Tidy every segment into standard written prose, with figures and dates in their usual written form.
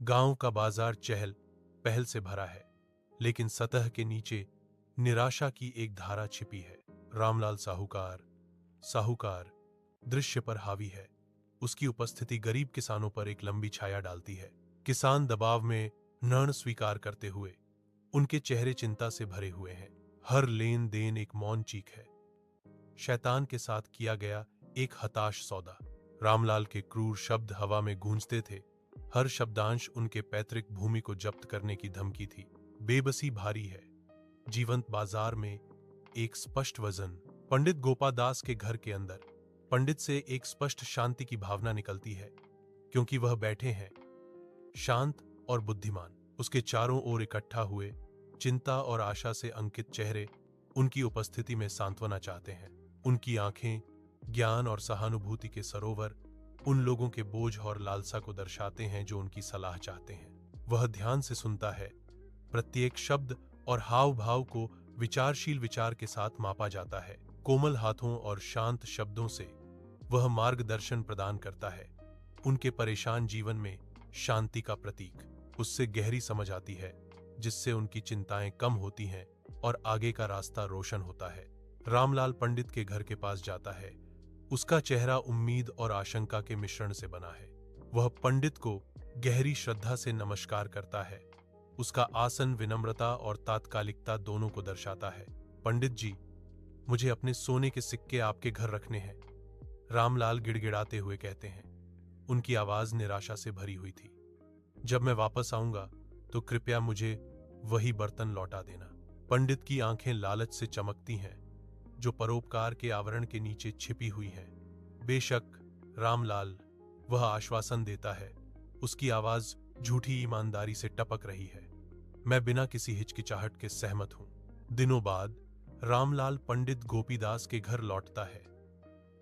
गांव का बाजार चहल पहल से भरा है, लेकिन सतह के नीचे निराशा की एक धारा छिपी है। रामलाल साहूकार दृश्य पर हावी है। उसकी उपस्थिति गरीब किसानों पर एक लंबी छाया डालती है। किसान दबाव में ऋण स्वीकार करते हुए, उनके चेहरे चिंता से भरे हुए हैं। हर लेन देन एक मौन चीख है, शैतान के साथ किया गया एक हताश सौदा। रामलाल के क्रूर शब्द हवा में गूंजते थे। हर शब्दांश उनके पैतृक भूमि को जब्त करने की धमकी थी। बेबसी भारी है, जीवंत बाजार में एक स्पष्ट वजन। पंडित गोपादास के घर के अंदर पंडित से एक स्पष्ट शांति की भावना निकलती है, क्योंकि वह बैठे हैं शांत और बुद्धिमान। उसके चारों ओर इकट्ठा हुए चिंता और आशा से अंकित चेहरे उनकी उपस्थिति में सांत्वना चाहते हैं। उनकी आंखें ज्ञान और सहानुभूति के सरोवर उन लोगों के बोझ और लालसा को दर्शाते हैं जो उनकी सलाह चाहते हैं। वह ध्यान से सुनता है, प्रत्येक शब्द और हाव भाव को विचारशील विचार के साथ मापा जाता है। कोमल हाथों और शांत शब्दों से वह मार्गदर्शन प्रदान करता है, उनके परेशान जीवन में शांति का प्रतीक। उससे गहरी समझ आती है, जिससे उनकी चिंताएं कम होती हैं और आगे का रास्ता रोशन होता है। रामलाल पंडित के घर के पास जाता है। उसका चेहरा उम्मीद और आशंका के मिश्रण से बना है। वह पंडित को गहरी श्रद्धा से नमस्कार करता है। उसका आसन विनम्रता और तात्कालिकता दोनों को दर्शाता है। पंडित जी, मुझे अपने सोने के सिक्के आपके घर रखने हैं, रामलाल गिड़गिड़ाते हुए कहते हैं। उनकी आवाज निराशा से भरी हुई थी। जब मैं वापस आऊंगा तो कृपया मुझे वही बर्तन लौटा देना। पंडित की आंखें लालच से चमकती हैं, जो परोपकार के आवरण के नीचे छिपी हुई हैं। बेशक रामलाल, वह आश्वासन देता है। उसकी आवाज झूठी ईमानदारी से टपक रही है। मैं बिना किसी हिचकिचाहट के सहमत हूं। दिनों बाद रामलाल पंडित गोपीदास के घर लौटता है।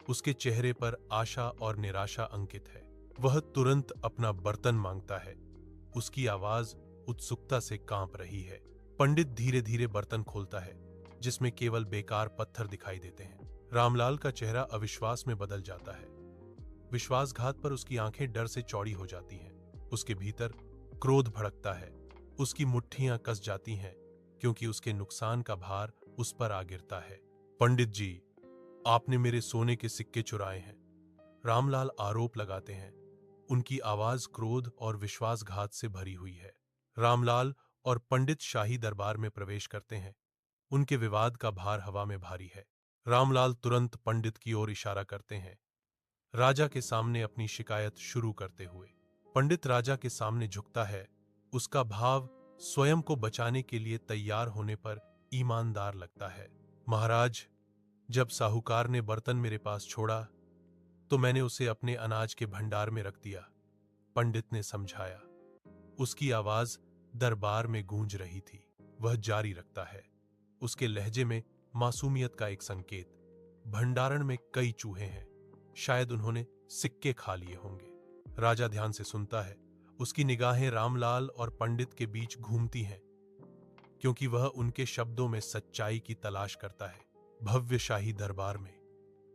उसके चेहरे पर आशा और निराशा अंकित है। वह तुरंत अपना बर्तन मांगता है। उसकी आवाज उत्सुकता से कांप रही है। पंडित धीरे धीरे बर्तन खोलता है, जिसमें केवल बेकार पत्थर दिखाई देते हैं। रामलाल का चेहरा अविश्वास में बदल जाता है। विश्वासघात पर उसकी आंखें डर से चौड़ी हो जाती हैं। उसके भीतर क्रोध भड़कता है। उसकी मुट्ठियां कस जाती हैं, क्योंकि उसके नुकसान का भार उस पर आ गिरता है। पंडित जी, आपने मेरे सोने के सिक्के चुराए हैं, रामलाल आरोप लगाते हैं। उनकी आवाज क्रोध और विश्वासघात से भरी हुई है। रामलाल और पंडित शाही दरबार में प्रवेश करते हैं। उनके विवाद का भार हवा में भारी है। रामलाल तुरंत पंडित की ओर इशारा करते हैं, राजा के सामने अपनी शिकायत शुरू करते हुए। पंडित राजा के सामने झुकता है। उसका भाव स्वयं को बचाने के लिए तैयार होने पर ईमानदार लगता है। महाराज, जब साहूकार ने बर्तन मेरे पास छोड़ा तो मैंने उसे अपने अनाज के भंडार में रख दिया, पंडित ने समझाया। उसकी आवाज दरबार में गूंज रही थी। वह जारी रखता है, उसके लहजे में मासूमियत का एक संकेत। भंडारण में कई चूहे हैं, शायद उन्होंने सिक्के खा लिए होंगे। राजा ध्यान से सुनता है। उसकी निगाहें रामलाल और पंडित के बीच घूमती हैं, क्योंकि वह उनके शब्दों में सच्चाई की तलाश करता है। भव्य शाही दरबार में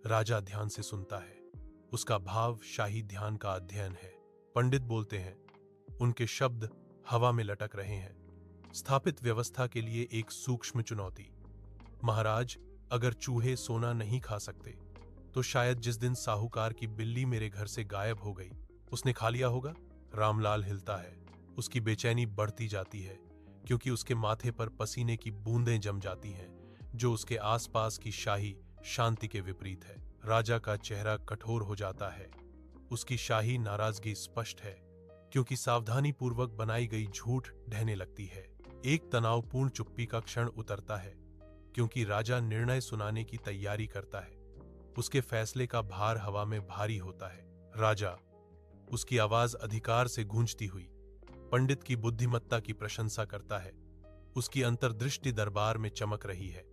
राजा ध्यान से सुनता है। उसका भाव शाही ध्यान का अध्ययन है। पंडित बोलते हैं, उनके शब्द हवा में लटक रहे हैं। स्थापित व्यवस्था के लिए एक सूक्ष्म चुनौती। महाराज, अगर चूहे सोना नहीं खा सकते तो शायद जिस दिन साहूकार की बिल्ली मेरे घर से गायब हो गई, उसने खा लिया होगा। रामलाल हिलता है। उसकी बेचैनी बढ़ती जाती है, क्योंकि उसके माथे पर पसीने की बूंदें जम जाती हैं, जो उसके आसपास की शाही शांति के विपरीत है। राजा का चेहरा कठोर हो जाता है। उसकी शाही नाराजगी स्पष्ट है, क्योंकि सावधानी पूर्वक बनाई गई झूठ ढहने लगती है। एक तनावपूर्ण चुप्पी का क्षण उतरता है, क्योंकि राजा निर्णय सुनाने की तैयारी करता है। उसके फैसले का भार हवा में भारी होता है। राजा, उसकी आवाज अधिकार से गूंजती हुई, पंडित की बुद्धिमत्ता की प्रशंसा करता है। उसकी अंतर्दृष्टि दरबार में चमक रही है।